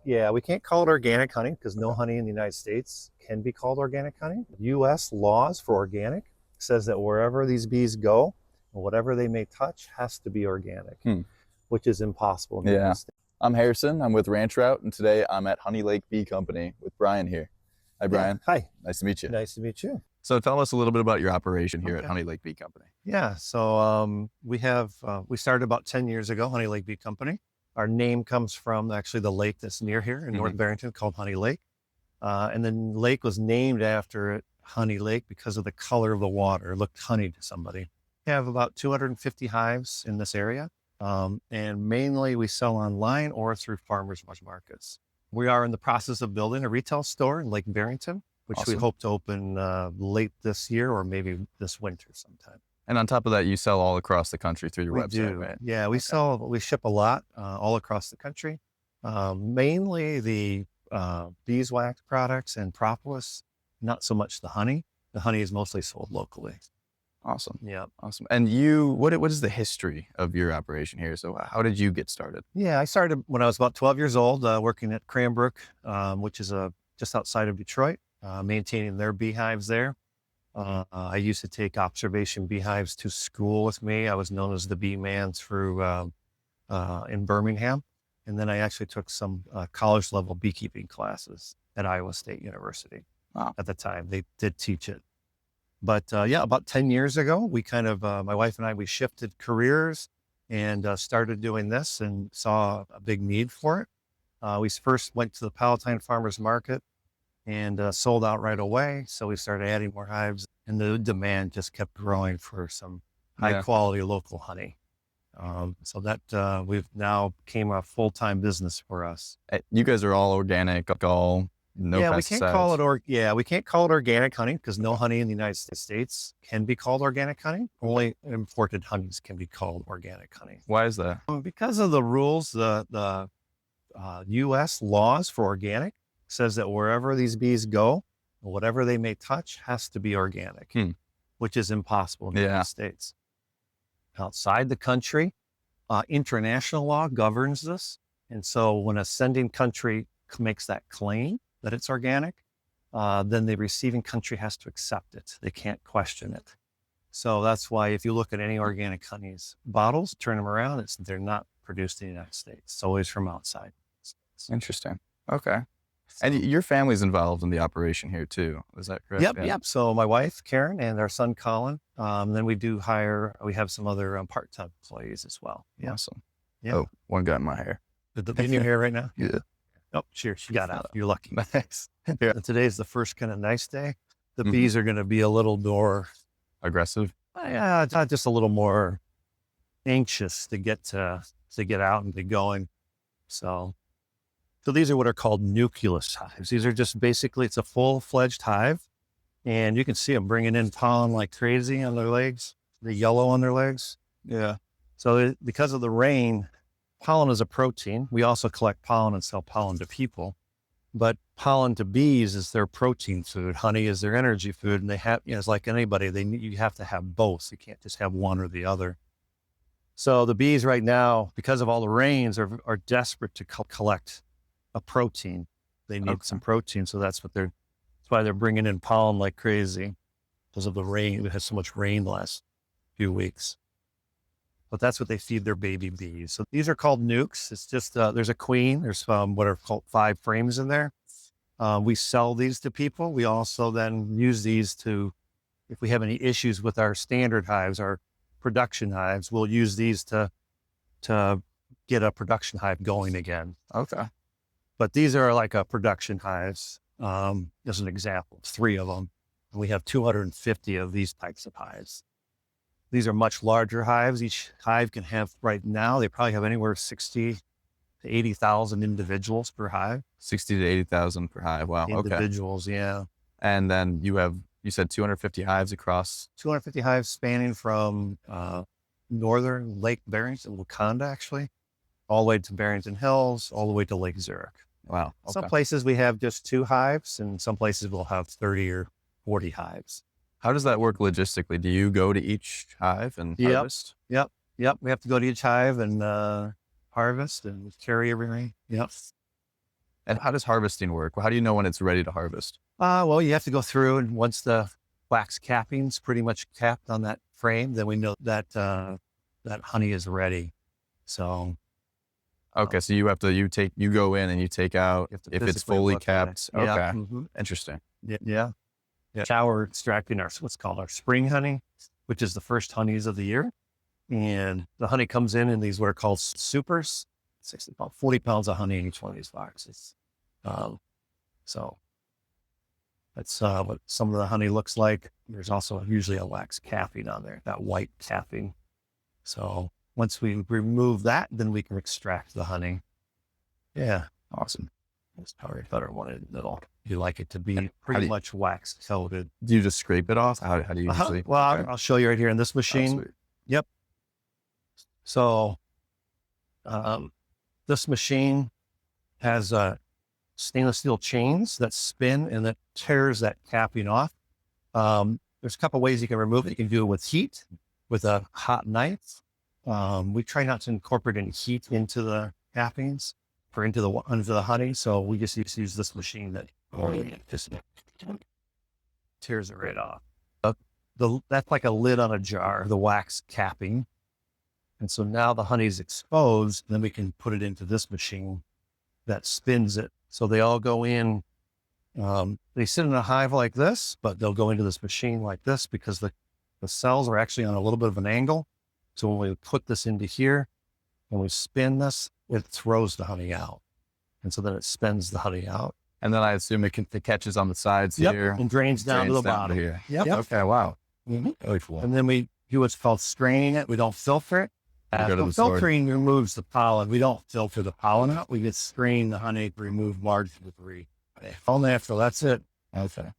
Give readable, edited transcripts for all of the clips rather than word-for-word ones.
Yeah, we can't call it organic honey because no honey in the United States can be called organic honey. U.S. laws for organic says that wherever these bees go, whatever they may touch has to be organic, Hmm. which is impossible in the Yeah. United States. I'm Harrison. I'm with Ranch Route, and today I'm at Honey Lake Bee Company with Brian here. Hi, Yeah, Brian. hi. Nice to meet you. Nice to meet you. So tell us a little bit about your operation here at Okay. Honey Lake Bee Company. Yeah, so we started about 10 years ago, Honey Lake Bee Company. Our name comes from actually the lake that's near here in North Barrington called Honey Lake. And then lake was named after it, Honey Lake, because of the color of the water. It looked honey to somebody. We have about 250 hives in this area. And mainly we sell online or through farmers markets. We are in the process of building a retail store in Lake Barrington, which we Awesome. hope to open late this year or maybe this winter sometime. And on top of that, you sell all across the country through your We website, do. right? Yeah, we ship a lot all across the country. Mainly the beeswax products and propolis, not so much the honey. The honey is mostly sold locally. Awesome. Yeah. Awesome. And what is the history of your operation here? So how did you get started? Yeah, I started when I was about 12 years old, working at Cranbrook, which is just outside of Detroit, maintaining their beehives there. I used to take observation beehives to school with me. I was known as the bee man through in Birmingham. And then I actually took some college level beekeeping classes at Iowa State University. Wow. At the time. They did teach it. But yeah, about 10 years ago, we kind of, my wife and I, we shifted careers and started doing this and saw a big need for it. We first went to the Palatine Farmers Market and sold out right away. So we started adding more hives and the demand just kept growing for some high quality local honey. So that we've now became a full-time business for us. You guys are all organic, all no Yeah, pesticides. we can't call it organic honey because no honey in the United States can be called organic honey. Only imported honeys can be called organic honey. Why is that? Because of the rules, the U.S. laws for organic says that wherever these bees go, whatever they may touch has to be organic, which is impossible in the United States. Outside the country, international law governs this. And so when a sending country makes that claim that it's organic, then the receiving country has to accept it. They can't question it. So that's why if you look at any organic honey's bottles, turn them around, they're not produced in the United States. It's always from outside. Interesting. Okay. And your family's involved in the operation here too. Is that correct? Yep. So my wife, Karen, and our son, Colin. Then we have some other part-time employees as well. Yeah. Awesome. Yeah. Oh, one got in my hair. Is it in your hair right now? Yeah. Oh, cheers. She got out. You're lucky. Nice. Yeah. Today's the first kind of nice day. The bees are going to be a little more aggressive. Yeah, just a little more anxious to get out and get going. So these are what are called nucleus hives. These are just basically, it's a full-fledged hive. And you can see them bringing in pollen like crazy on their legs, the yellow on their legs. Yeah. So because of the rain, pollen is a protein. We also collect pollen and sell pollen to people. But pollen to bees is their protein food. Honey is their energy food. And they have, it's like anybody, you have to have both. You can't just have one or the other. So the bees right now, because of all the rains, are desperate to collect a protein. They need some protein. So that's why they're bringing in pollen like crazy because of the rain. We had so much rain the last few weeks. But that's what they feed their baby bees. So these are called nukes. It's just, there's a queen. There's what are called 5 frames in there. We sell these to people. We also then use these if we have any issues with our standard hives, our production hives, we'll use these to get a production hive going again. Okay. But these are like a production hives. As an example, 3 of them. And we have 250 of these types of hives. These are much larger hives. Each hive can have, right now, they probably have anywhere 60 to 80,000 individuals per hive. 60 to 80,000 per hive. Wow. Individuals, yeah. And then you said 250 hives across? 250 hives spanning from northern Lake Barrington, Wakanda, actually, all the way to Barrington Hills, all the way to Lake Zurich. Wow. Okay. Some places we have just 2 hives, and some places we'll have 30 or 40 hives. How does that work logistically? Do you go to each hive and harvest? Yep. We have to go to each hive and harvest and carry everything. Yep. And how does harvesting work? How do you know when it's ready to harvest? Well, you have to go through, and once the wax capping's pretty much capped on that frame, then we know that that honey is ready. So Okay, so you have to you go in and you take out you have to if it's physically fully look at it. capped. Yeah. Okay, Mhm. interesting. Yeah. Now we're extracting our what's called our spring honey, which is the first honeys of the year. And the honey comes in these what are called supers. It's about 40 pounds of honey in each one of these boxes. Um, so that's what some of the honey looks like. There's also usually a wax capping on there, that white capping. So once we remove that, then we can extract the honey. Yeah. Awesome. It's probably a better one in the middle. You like it to be How pretty do you- much wax coated. Do you just scrape it off? How do you usually? Well, Okay. I'll show you right here in this Oh, machine. sweet. Yep. So this machine has stainless steel chains that spin and that tears that capping off. There's a couple ways you can remove it. You can do it with heat, with a hot knife. We try not to incorporate any heat into the cappings or into the honey. So we just use this machine that just tears it right off. That's like a lid on a jar, the wax capping. And so now the honey's exposed, then we can put it into this machine that spins it. So they all go in, they sit in a hive like this, but they'll go into this machine like this because the cells are actually on a little bit of an angle. So when we put this into here and we spin this, it throws the honey out. And so then it spins the honey out. And then I assume it catches on the sides here. And drains down to the drains down bottom. here. Yep. Okay. Wow. Mhm. Really cool. And then we do what's called straining it. We don't filter it. You go to the sword. Filtering removes the pollen. We don't filter the pollen out. We just strain the honey to remove margin debris. Only after that's it. Okay.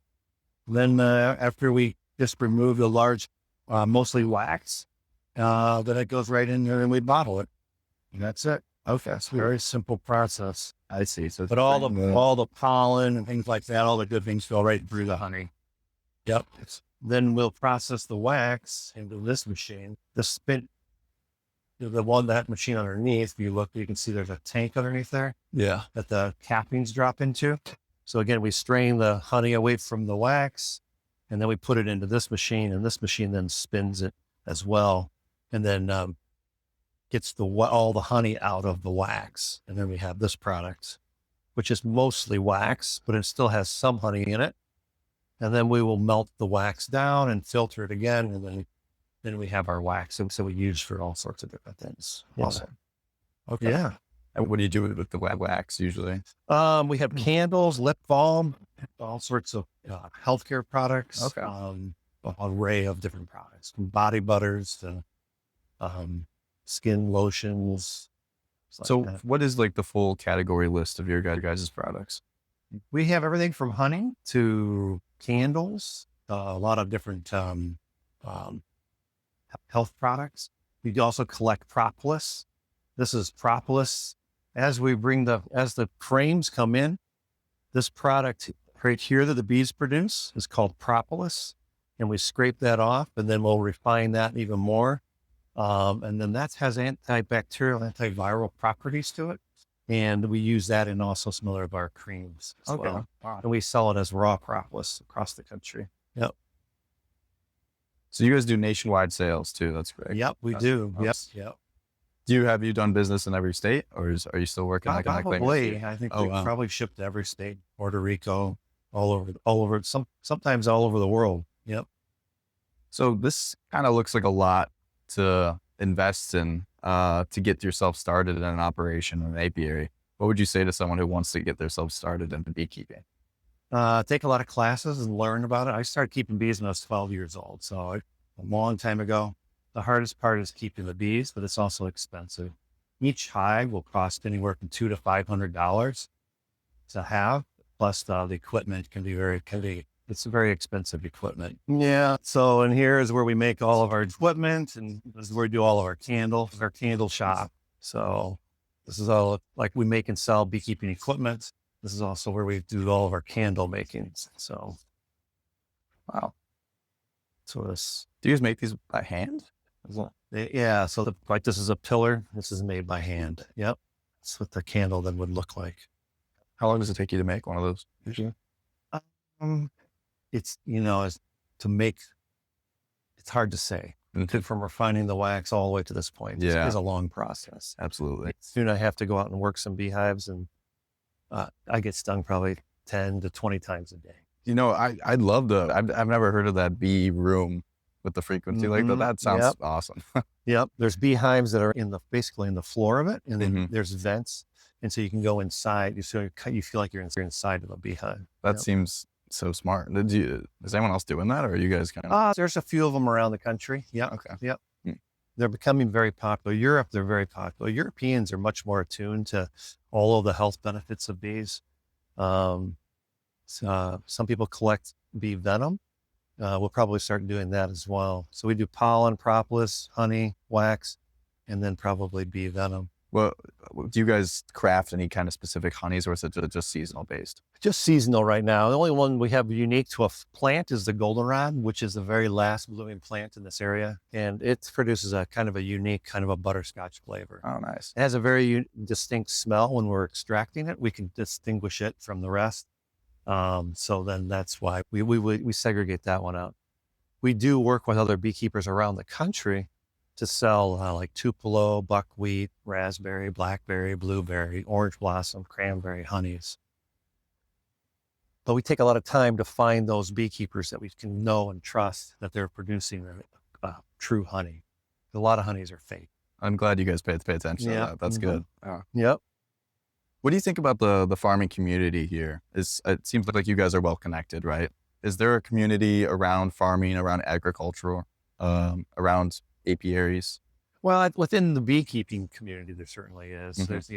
Then after we just remove the large, mostly wax, then it goes right in there and we bottle it. And that's it. Okay. It's a very simple process. I see. So, But all the pollen and things like that, all the good things go right through the honey. Yep. Then we'll process the wax into this machine. The spin, that machine underneath, if you look, you can see there's a tank underneath there that the cappings drop into. So again, we strain the honey away from the wax, and then we put it into this machine, and this machine then spins it as well, and then gets all the honey out of the wax. And then we have this product, which is mostly wax, but it still has some honey in it. And then we will melt the wax down and filter it again, and then we have our wax, and so we use for all sorts of different things. Awesome. Okay. Yeah. And what do you do with the wax usually? We have candles, lip balm, all sorts of healthcare products. Okay. An array of different products, from body butters to skin lotions. So what is like the full category list of your guys' products? We have everything from honey to candles, a lot of different health products. We also collect propolis. This is propolis. As the frames come in, this product right here that the bees produce is called propolis. And we scrape that off, and then we'll refine that even more. And then that has antibacterial, antiviral properties to it. And we use that in also some other of our creams as well. Wow. And we sell it as raw propolis across the country. Yep. So you guys do nationwide sales too. That's great. Yep, we do. Yep. Have you done business in every state, or are you still working like Probably. I think we probably shipped to every state, Puerto Rico, all over, sometimes all over the world. Yep. So this kind of looks like a lot to invest in to get yourself started in an operation in an apiary. What would you say to someone who wants to get themselves started in beekeeping? Take a lot of classes and learn about it. I started keeping bees when I was 12 years old, so a long time ago. The hardest part is keeping the bees, but it's also expensive. Each hive will cost anywhere from $200 to $500 to have. Plus, the equipment it's very expensive equipment. Yeah. So, and here is where we make all of our equipment, and this is where we do all of our candles, our candle shop. So this is all like we make and sell beekeeping equipment. This is also where we do all of our candle making. So, wow. So this, do you guys make these by hand? Yeah. So this is a pillar. This is made by hand. Yep. That's what the candle then would look like. How long does it take you to make one of those usually? Um, it's, you know, it's to make, it's hard to say. Mhm. From refining the wax all the way to this point Yeah, is a long process. absolutely. Soon I have to go out and work some beehives, and I get stung probably 10 to 20 times a day. I'd love to. I've never heard of that bee room with the frequency like that. Hmm. That sounds Yep. awesome. Yep. There's beehives that are basically in the floor of it, and then Mhm. there's vents, and so you can go inside. You feel like you're inside of a beehive. That Yep. seems so smart. Is anyone else doing that, or are you guys kind of There's a few of them around the country. Yep. okay? Yep. Hmm. They're becoming very popular. Europe, they're very popular. Europeans are much more attuned to all of the health benefits of bees. Um, some people collect bee venom. We'll probably start doing that as well. So we do pollen, propolis, honey, wax, and then probably bee venom. Well, do you guys craft any kind of specific honeys, or is it just seasonal based? Just seasonal right now. The only one we have unique to a plant is the goldenrod, which is the very last blooming plant in this area. And it produces a kind of a unique, kind of a butterscotch flavor. Oh, nice. It has a very distinct smell when we're extracting it. We can distinguish it from the rest. So then that's why we segregate that one out. We do work with other beekeepers around the country to sell like tupelo, buckwheat, raspberry, blackberry, blueberry, orange blossom, cranberry honeys. But we take a lot of time to find those beekeepers that we can know and trust that they're producing true honey. A lot of honeys are fake. I'm glad you guys pay attention to Yeah. that. That's good. Yeah. Yep. What do you think about the farming community here? It seems like you guys are well connected, right? Is there a community around farming, around agricultural, around apiaries? Well, within the beekeeping community, there certainly is. Mhm. There's,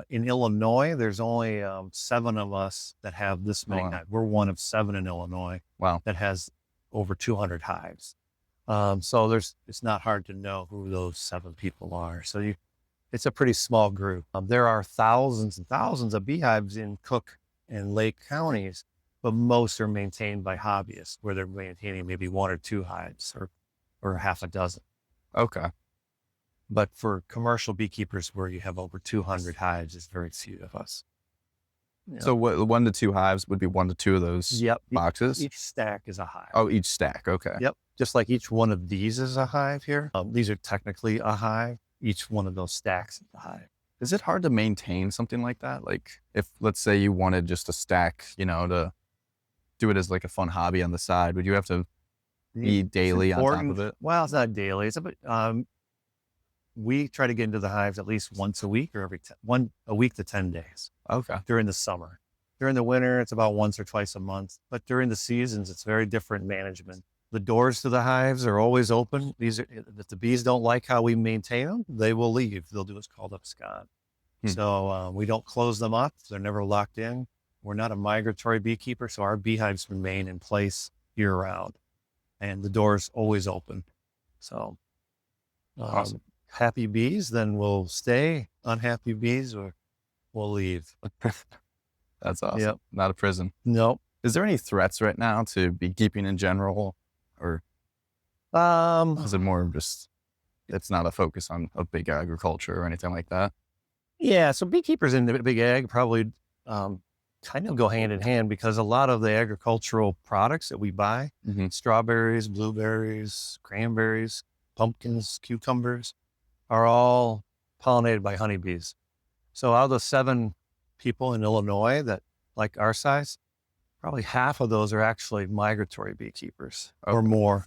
in Illinois, there's only 7 of us that have this many wow. hives. We're one of 7 in Illinois Wow. that has over 200 hives. So it's not hard to know who those 7 people are. So it's a pretty small group. There are thousands and thousands of beehives in Cook and Lake counties, but most are maintained by hobbyists, where they're maintaining maybe 1 or 2 hives or half a dozen. Okay. But for commercial beekeepers where you have over 200 hives, it's very few of us. Yeah. So what 1 to 2 hives would be 1 to 2 of those Yep. boxes? Each stack is a hive. Oh, each stack. Okay. Yep. Just like each one of these is a hive here. These are technically a hive. Each one of those stacks is a hive. Is it hard to maintain something like that? Like if, let's say you wanted just a stack, to do it as like a fun hobby on the side, would you have to be It's daily on top important. of it? Well, it's not daily. It's a bit, we try to get into the hives at least once a week or a week to 10 days Okay. during the summer. During the winter, it's about once or twice a month. But during the seasons, it's very different management. The doors to the hives are always open. If the bees don't like how we maintain them, they will leave. They'll do what's called abscond. Hmm. So we don't close them up. They're never locked in. We're not a migratory beekeeper, so our beehives remain in place year round, and the door's always open. So Awesome. happy bees, then we'll stay. Unhappy bees, we'll leave. That's awesome. Yep. Not a prison. Nope. Is there any threats right now to beekeeping in general, or is it more of just it's not a focus of big agriculture or anything like that? Yeah, so beekeepers in the big ag probably kind of go hand in hand, because a lot of the agricultural products that we buy, Mhm. strawberries, blueberries, cranberries, pumpkins, cucumbers, are all pollinated by honeybees. So out of the 7 people in Illinois that like our size, probably half of those are actually migratory beekeepers or Okay. more.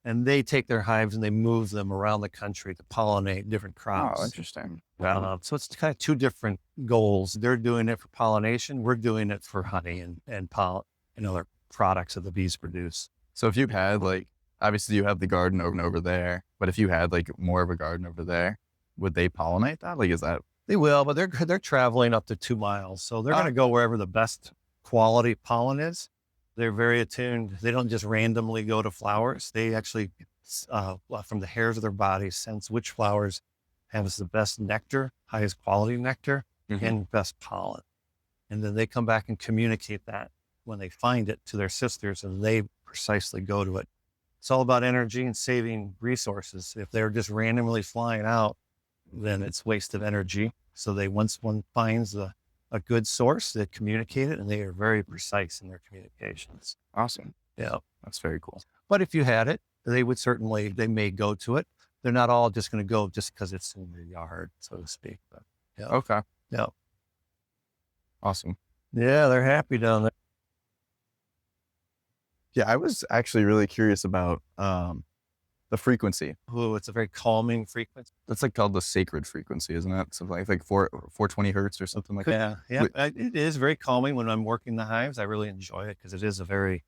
And they take their hives and they move them around the country to pollinate different Oh, crops. interesting. So it's kind of 2 different goals. They're doing it for pollination. We're doing it for honey and pollen and other products that the bees produce. So if you had obviously you have the garden over there, but if you had more of a garden over there, would they pollinate that? Is that They will, but they're traveling up to 2 miles. So they're Ah. going to go wherever the best quality pollen is. They're very attuned. They don't just randomly go to flowers. They actually, from the hairs of their bodies, sense which flowers have the best nectar, highest quality nectar, Mhm. and best pollen. And then they come back and communicate that when they find it to their sisters, and they precisely go to it. It's all about energy and saving resources. If they're just randomly flying out, then it's waste of energy. So once one finds the a good source that communicate it, and they are very precise in their communications. Awesome. Yeah. That's very cool. But if you had it, they may go to it. They're not all just going to go just because it's in their yard, so to speak. But yeah. Okay. Yeah. Awesome. Yeah. They're happy down there. Yeah, I was actually really curious about the frequency. Oh, it's a very calming frequency. That's like called the sacred frequency, isn't it? Something like 420 hertz or something like that. Yeah. Yeah. Wait. It is very calming when I'm working the hives. I really enjoy it because it is a very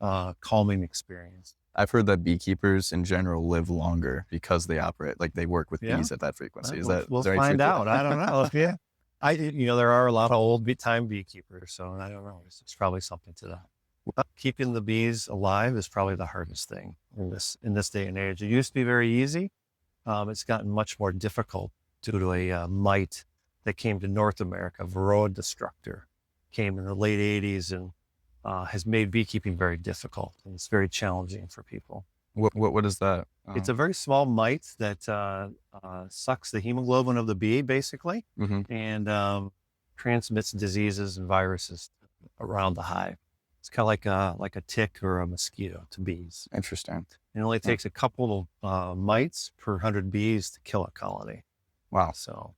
calming experience. I've heard that beekeepers in general live longer because they operate, like they work with Yeah. bees at that frequency. Is We'll, that we'll is there any find truth to out. that? I don't know. Yeah. There are a lot of old time beekeepers, so I don't know. There's probably something to that. Keeping the bees alive is probably the hardest thing in this day and age. It used to be very easy. It's gotten much more difficult due to a mite that came to North America. Varroa destructor came in the late 80s and has made beekeeping very difficult. And it's very challenging for people. What is that? It's a very small mite that sucks the hemoglobin of the bee, basically, and transmits diseases and viruses around the hive. It's kind of like a tick or a mosquito to bees. Interesting. It only takes a couple of mites per 100 bees to kill a colony. Wow. So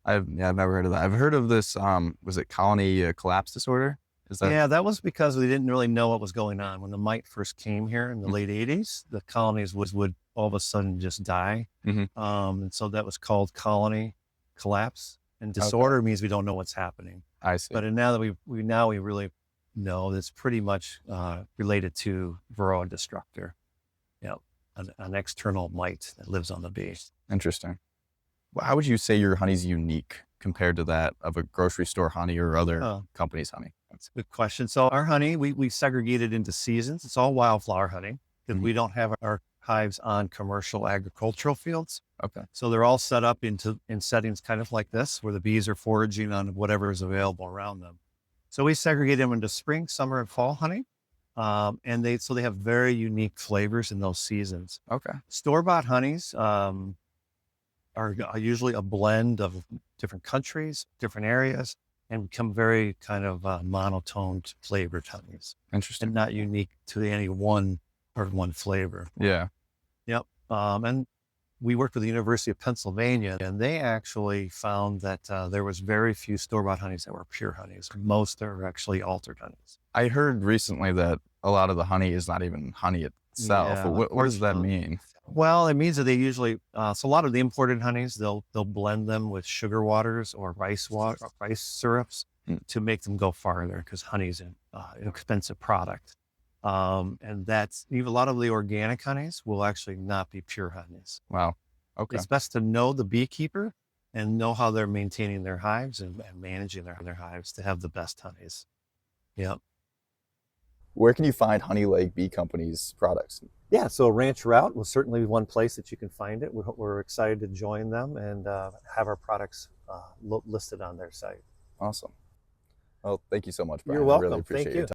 I've never heard of that. I've heard of this. Was it colony collapse disorder? Is that? yeah, that was because we didn't really know what was going on when the mite first came here in the late 80s. The colonies would all of a sudden just die, and so that was called colony collapse. And disorder means we don't know what's happening. I see. But now that we really know, it's pretty much related to Varroa destructor. An external mite that lives on the bee. Interesting. Well, how would you say your honey's unique compared to that of a grocery store honey or other company's honey? That's a good question. So our honey, we segregated into seasons. It's all wildflower honey because we don't have our hives on commercial agricultural fields. Okay. So they're all set up in settings kind of like this, where the bees are foraging on whatever is available around them. So we segregate them into spring, summer, and fall honey. And they have very unique flavors in those seasons. Okay. Store-bought honeys are usually a blend of different countries, different areas, and become very kind of monotoned flavored honeys. Interesting. And not unique to any one flavor. Yeah. Yep. And we worked with the University of Pennsylvania, and they actually found that there was very few store-bought honeys that were pure honeys. Most are actually altered honeys. I heard recently that a lot of the honey is not even honey itself. Yeah, What does that mean? Well, it means that they usually, so a lot of the imported honeys, they'll blend them with sugar waters or rice syrups to make them go farther, because honey is an expensive product. And that's even a lot of the organic honeys will actually not be pure honeys. Wow. Okay. It's best to know the beekeeper and know how they're maintaining their hives and managing their hives to have the best honeys. Yep. Where can you find Honey Lake Bee Company's products? Yeah, so Ranch Route was certainly one place that you can find it. We're excited to join them and have our products listed on their site. Awesome. Well, thank you so much, Brian. You're welcome. I really appreciate Thank your you. time.